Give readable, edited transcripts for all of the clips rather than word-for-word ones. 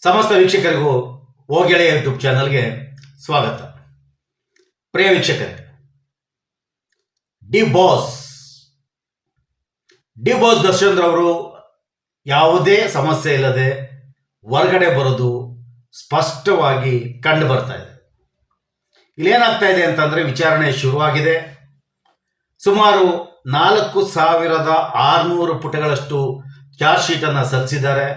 ಸಮಸ್ತ ವೀಕ್ಷಕರಿಗೂ ಓಗೆಳೆಯ ಯೂಟ್ಯೂಬ್ ಚಾನಲ್ಗೆ ಸ್ವಾಗತ. ಪ್ರಿಯ ವೀಕ್ಷಕರೇ, ಡಿ ಬಾಸ್ ದರ್ಶನ್ ರವರು ಯಾವುದೇ ಸಮಸ್ಯೆ ಇಲ್ಲದೆ ಹೊರಗಡೆ ಬರೋದು ಸ್ಪಷ್ಟವಾಗಿ ಕಂಡು ಬರ್ತಾ ಇದೆ. ಇಲ್ಲೇನಾಗ್ತಾ ಇದೆ ಅಂತಂದರೆ, ವಿಚಾರಣೆ ಶುರುವಾಗಿದೆ. ಸುಮಾರು 4,600 ಪುಟಗಳಷ್ಟು ಚಾರ್ಜ್ ಶೀಟನ್ನು ಸಲ್ಲಿಸಿದ್ದಾರೆ.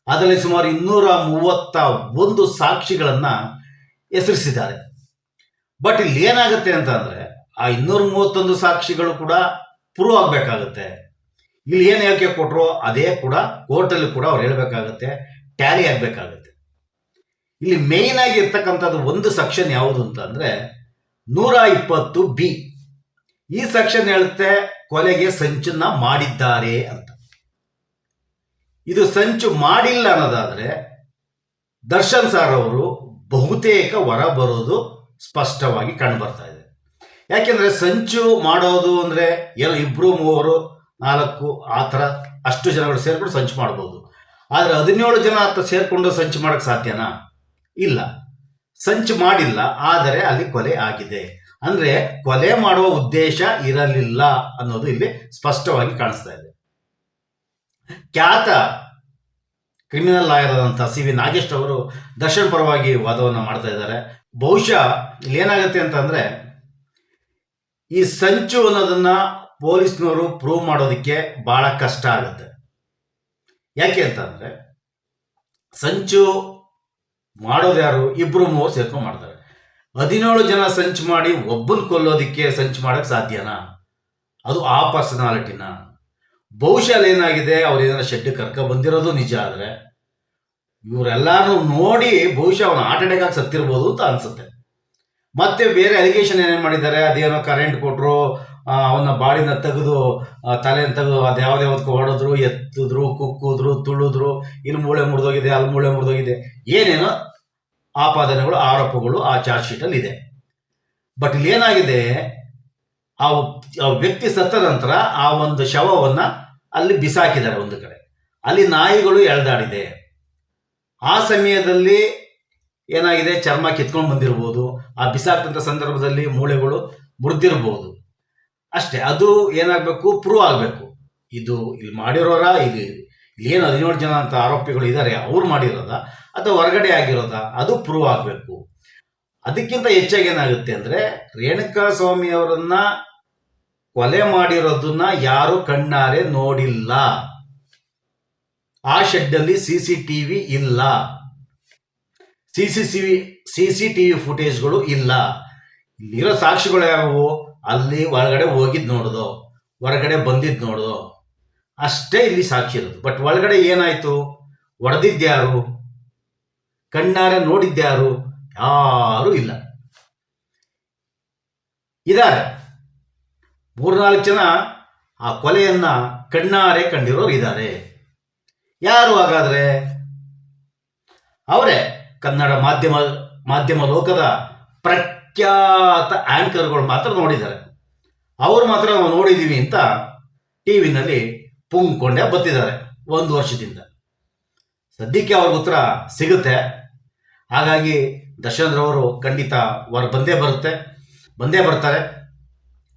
ಅದರಲ್ಲಿ ಸುಮಾರು 231 ಸಾಕ್ಷಿಗಳನ್ನು ಹೆಸರಿಸಿದ್ದಾರೆ. ಬಟ್ ಇಲ್ಲಿ ಏನಾಗುತ್ತೆ ಅಂತ ಅಂದರೆ, ಆ 231 ಸಾಕ್ಷಿಗಳು ಕೂಡ ಪ್ರೂವ್ ಆಗಬೇಕಾಗುತ್ತೆ. ಇಲ್ಲಿ ಏನು ಹೇಳಿಕೆ ಕೊಟ್ಟರು ಅದೇ ಕೂಡ ಕೋರ್ಟಲ್ಲಿ ಕೂಡ ಅವ್ರು ಹೇಳಬೇಕಾಗುತ್ತೆ, ಟ್ಯಾಲಿ ಆಗಬೇಕಾಗುತ್ತೆ. ಇಲ್ಲಿ ಮೇಯ್ನ್ ಆಗಿ ಇರ್ತಕ್ಕಂಥದ್ದು ಒಂದು ಸೆಕ್ಷನ್ ಯಾವುದು ಅಂತ ಅಂದರೆ 120B. ಈ ಸೆಕ್ಷನ್ ಹೇಳುತ್ತೆ ಕೊಲೆಗೆ ಸಂಚನ್ನ ಮಾಡಿದ್ದಾರೆ ಅಂತ. ಇದು ಸಂಚು ಮಾಡಿಲ್ಲ ಅನ್ನೋದಾದರೆ ದರ್ಶನ್ ಸರ್ ಅವರು ಬಹುತೇಕ ಹೊರ ಬರೋದು ಸ್ಪಷ್ಟವಾಗಿ ಕಂಡು ಬರ್ತಾ ಇದೆ. ಯಾಕೆಂದರೆ ಸಂಚು ಮಾಡೋದು ಅಂದರೆ ಏನೋ 2, 3, 4 ಆ ಥರ ಅಷ್ಟು ಜನಗಳು ಸೇರ್ಕೊಂಡು ಸಂಚು ಮಾಡ್ಬೋದು. ಆದರೆ 17 ಜನ ಸೇರಿಕೊಂಡು ಸಂಚು ಮಾಡೋಕ್ಕೆ ಸಾಧ್ಯನಾ? ಇಲ್ಲ. ಸಂಚು ಮಾಡಿಲ್ಲ, ಆದರೆ ಅಲ್ಲಿ ಕೊಲೆ ಆಗಿದೆ. ಅಂದರೆ ಕೊಲೆ ಮಾಡುವ ಉದ್ದೇಶ ಇರಲಿಲ್ಲ ಅನ್ನೋದು ಇಲ್ಲಿ ಸ್ಪಷ್ಟವಾಗಿ ಕಾಣಿಸ್ತಾ ಇದೆ. ಖ್ಯಾತ ಕ್ರಿಮಿನಲ್ ಲಾಯರ್ ಆದಂಥ CV ನಾಗೇಶ್ ಅವರು ದರ್ಶನ್ ಪರವಾಗಿ ವಾದವನ್ನು ಮಾಡ್ತಾ ಇದ್ದಾರೆ. ಬಹುಶಃ ಇಲ್ಲಿ ಏನಾಗುತ್ತೆ ಅಂತಂದರೆ, ಈ ಸಂಚು ಅನ್ನೋದನ್ನು ಪೊಲೀಸ್ನವರು ಪ್ರೂವ್ ಮಾಡೋದಕ್ಕೆ ಭಾಳ ಕಷ್ಟ ಆಗುತ್ತೆ. ಯಾಕೆ ಅಂತಂದರೆ, ಸಂಚು ಮಾಡೋದು ಯಾರು? 2, 3 ಸೇರ್ಕೊಂಡು ಮಾಡ್ತಾರೆ. 17 ಜನ ಸಂಚು ಮಾಡಿ ಒಬ್ಬನ ಕೊಲ್ಲೋದಕ್ಕೆ ಸಂಚು ಮಾಡೋಕ್ಕೆ ಸಾಧ್ಯನಾ? ಅದು ಆ ಪರ್ಸನಾಲಿಟಿನ? ಬಹುಶಃ ಏನಾಗಿದೆ, ಅವ್ರು ಏನಾರ ಶೆಡ್ ಕರ್ಕ ಬಂದಿರೋದು ನಿಜ. ಆದರೆ ಇವರೆಲ್ಲರೂ ನೋಡಿ ಬಹುಶಃ ಅವನು ಹಾರ್ಟ್ ಅಟ್ಯಾಕ್ ಆಗಿ ಸತ್ತಿರ್ಬೋದು ಅಂತ ಅನ್ಸುತ್ತೆ. ಮತ್ತೆ ಬೇರೆ ಅಲಿಗೇಷನ್ ಏನೇನು ಮಾಡಿದ್ದಾರೆ, ಅದೇನೋ ಕರೆಂಟ್ ಕೊಟ್ಟರು, ಅವನ ಬಾಡಿನ ತೆಗೆದು ತಲೆನ ತೆಗೆದು ಅದು ಯಾವ್ದ್ಯಾವ್ದಕ್ಕೆ ಹೊಡೆದ್ರು, ಎತ್ತಿದ್ರು, ಕುಕ್ಕಿದ್ರು, ತುಳಿದ್ರು, ಇಲ್ಲಿ ಮೂಳೆ ಮುರಿದೋಗಿದೆ, ಅಲ್ಲಿ ಮೂಳೆ ಮುರಿದೋಗಿದೆ, ಏನೇನೋ ಆಪಾದನೆಗಳು, ಆರೋಪಗಳು ಆ ಚಾರ್ಜ್ ಶೀಟಲ್ಲಿ ಇದೆ. ಬಟ್ ಇಲ್ಲಿ ಏನಾಗಿದೆ, ಆ ವ್ಯಕ್ತಿ ಸತ್ತ ನಂತರ ಆ ಒಂದು ಶವವನ್ನು ಅಲ್ಲಿ ಬಿಸಾಕಿದ್ದಾರೆ ಒಂದು ಕಡೆ. ಅಲ್ಲಿ ನಾಯಿಗಳು ಎಳೆದಾಡಿದೆ. ಆ ಸಮಯದಲ್ಲಿ ಏನಾಗಿದೆ, ಚರ್ಮ ಕಿತ್ಕೊಂಡು ಬಂದಿರ್ಬೋದು. ಆ ಬಿಸಾಕಿದಂಥ ಸಂದರ್ಭದಲ್ಲಿ ಮೂಳೆಗಳು ಮುರಿದಿರ್ಬೋದು. ಅಷ್ಟೇ. ಅದು ಏನಾಗಬೇಕು, ಪ್ರೂವ್ ಆಗಬೇಕು. ಇದು ಇಲ್ಲಿ ಮಾಡಿರೋರ, ಇಲ್ಲಿ ಏನು 17 ಜನ ಅಂತ ಆರೋಪಿಗಳು ಇದ್ದಾರೆ, ಅವ್ರು ಮಾಡಿರೋದ ಅಥವಾ ಹೊರಗಡೆ ಆಗಿರೋದ, ಅದು ಪ್ರೂವ್ ಆಗಬೇಕು. ಅದಕ್ಕಿಂತ ಹೆಚ್ಚಾಗಿ ಏನಾಗುತ್ತೆ ಅಂದರೆ, ರೇಣುಕಾ ಸ್ವಾಮಿ ಅವರನ್ನ ಕೊಲೆ ಮಾಡಿರೋದನ್ನ ಯಾರು ಕಣ್ಣಾರೆ ನೋಡಿಲ್ಲ. ಆ ಶೆಡ್ಡಲ್ಲಿ CCTV ಇಲ್ಲ, CCTV ಫುಟೇಜ್ಗಳು ಇಲ್ಲ. ಇಲ್ಲಿರೋ ಸಾಕ್ಷಿಗಳು ಯಾವುವು? ಅಲ್ಲಿ ಒಳಗಡೆ ಹೋಗಿದ್ದು ನೋಡೋದು, ಹೊರಗಡೆ ಬಂದಿದ್ದು ನೋಡೋದು, ಅಷ್ಟೇ ಇಲ್ಲಿ ಸಾಕ್ಷಿ ಇರೋದು. ಬಟ್ ಒಳಗಡೆ ಏನಾಯಿತು, ಹೊಡೆದಿದ್ದ್ಯಾರು, ಕಣ್ಣಾರೆ ನೋಡಿದ್ದ್ಯಾರು? ಯಾರೂ ಇಲ್ಲ. ಇದ್ದಾರೆ 3-4 ಜನ ಆ ಕೊಲೆಯನ್ನು ಕಣ್ಣಾರೆ ಕಂಡಿರೋರು ಇದ್ದಾರೆ. ಯಾರು ಹಾಗಾದರೆ? ಅವರೇ ಕನ್ನಡ ಮಾಧ್ಯಮ ಲೋಕದ ಪ್ರಖ್ಯಾತ ಆ್ಯಂಕರ್ಗಳು ಮಾತ್ರ ನೋಡಿದ್ದಾರೆ. ಅವರು ಮಾತ್ರ ನಾವು ನೋಡಿದ್ದೀವಿ ಅಂತ TV ಪುಂಗ್ಕೊಂಡೇ ಬತ್ತಿದ್ದಾರೆ 1 ವರ್ಷದಿಂದ. ಸದ್ಯಕ್ಕೆ ಅವ್ರಿಗೆ ಉತ್ತರ ಸಿಗುತ್ತೆ. ಹಾಗಾಗಿ ದರ್ಶನ್ ರವರು ಖಂಡಿತ ಬಂದೇ ಬರ್ತಾರೆ.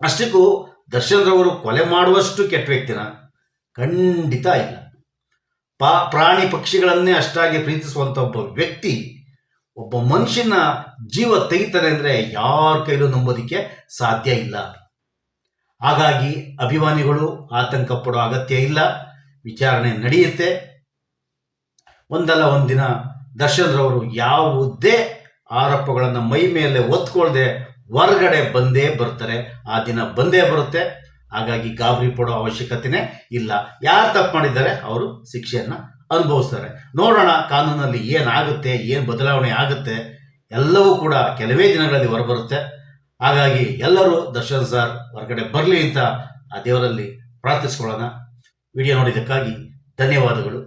ಅಷ್ಟಕ್ಕೂ ದರ್ಶನ್ ರವರು ಕೊಲೆ ಮಾಡುವಷ್ಟು ಕೆಟ್ಟ ವ್ಯಕ್ತಿನ? ಖಂಡಿತ ಇಲ್ಲ. ಪ್ರಾಣಿ ಪಕ್ಷಿಗಳನ್ನೇ ಅಷ್ಟಾಗಿ ಪ್ರೀತಿಸುವಂಥ ಒಬ್ಬ ವ್ಯಕ್ತಿ ಒಬ್ಬ ಮನುಷ್ಯನ ಜೀವ ತೆಗಿತಾರೆ ಅಂದರೆ ಯಾರ ಕೈಲೂ ನಂಬೋದಕ್ಕೆ ಸಾಧ್ಯ ಇಲ್ಲ. ಹಾಗಾಗಿ ಅಭಿಮಾನಿಗಳು ಆತಂಕ ಪಡೋ ಅಗತ್ಯ ಇಲ್ಲ. ವಿಚಾರಣೆ ನಡೆಯುತ್ತೆ. ಒಂದಲ್ಲ ಒಂದಿನ ದರ್ಶನ್ ರವರು ಯಾವುದೇ ಆರೋಪಗಳನ್ನು ಮೈ ಮೇಲೆ ಒತ್ಕೊಳ್ದೆ ಹೊರಗಡೆ ಬಂದೇ ಬರ್ತಾರೆ. ಆ ದಿನ ಬಂದೇ ಬರುತ್ತೆ. ಹಾಗಾಗಿ ಗಾಬರಿ ಪಡೋ ಅವಶ್ಯಕತೆನೇ ಇಲ್ಲ. ಯಾರು ತಪ್ಪು ಮಾಡಿದ್ದಾರೆ ಅವರು ಶಿಕ್ಷೆಯನ್ನು ಅನುಭವಿಸ್ತಾರೆ. ನೋಡೋಣ ಕಾನೂನಲ್ಲಿ ಏನಾಗುತ್ತೆ, ಏನು ಬದಲಾವಣೆ ಆಗುತ್ತೆ, ಎಲ್ಲವೂ ಕೂಡ ಕೆಲವೇ ದಿನಗಳಲ್ಲಿ ಹೊರಬರುತ್ತೆ. ಹಾಗಾಗಿ ಎಲ್ಲರೂ ದರ್ಶನ್ ಸರ್ ಹೊರಗಡೆ ಬರಲಿ ಅಂತ ಆ ದೇವರಲ್ಲಿ ಪ್ರಾರ್ಥಿಸ್ಕೊಳ್ಳೋಣ. ವಿಡಿಯೋ ನೋಡಿದ್ದಕ್ಕಾಗಿ ಧನ್ಯವಾದಗಳು.